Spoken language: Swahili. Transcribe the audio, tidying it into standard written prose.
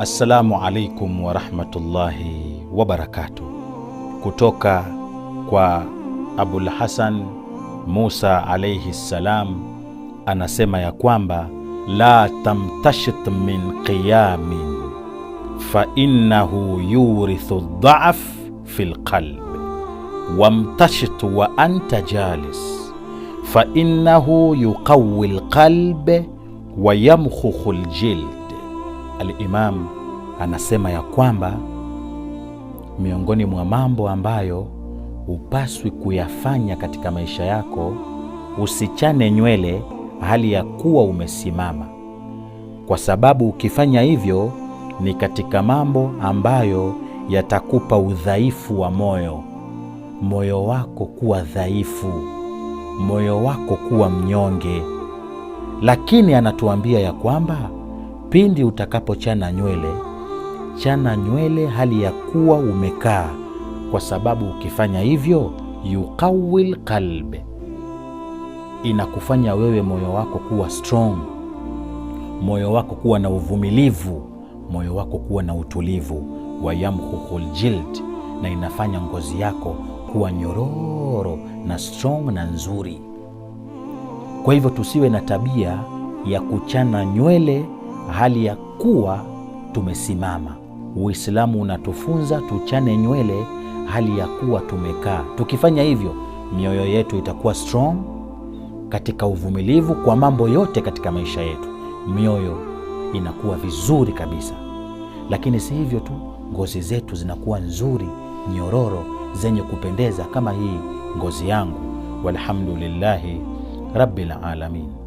Assalamu alaikum wa rahmatullahi wa barakatuh. Kutoka kwa Abul Hasan Musa alayhi salam, anasema ya kwamba la tamtashit min qiyamin fa innahu yurithu dha'af fil qalb wamtashit wa anta jalis fa innahu yuqawwi alqalb wa yamkhukhu aljild. Al-Imam anasema ya kwamba miongoni mwa mambo ambayo hupaswi kuyafanya katika maisha yako, usichane nywele hali ya kuwa umesimama, kwa sababu ukifanya hivyo ni katika mambo ambayo yatakupa udhaifu wa moyo wako kuwa dhaifu, moyo wako kuwa mnyonge. Lakini anatuambia ya kwamba pindi utakapochana nywele, chana nywele hali ya kuwa umekaa, kwa sababu ukifanya hivyo yuqawil qalb, inakufanya wewe moyo wako kuwa strong, moyo wako kuwa na uvumilivu, moyo wako kuwa na utulivu. Wa yamkhukhul jild, na inafanya ngozi yako kuwa nyororo na strong na nzuri. Kwa hivyo tusiwe na tabia ya kuchana nywele hali ya kuwa tumesimama. Uislamu unatufunza tuchane nywele hali ya kuwa tumekaa. Tukifanya hivyo, mioyo yetu itakuwa strong katika uvumilivu kwa mambo yote katika maisha yetu. Mioyo inakuwa vizuri kabisa. Lakini si hivyo tu, ngozi zetu zinakuwa nzuri, nyororo, zenye kupendeza kama hii ngozi yangu. Walhamdulillahi rabbil alamin.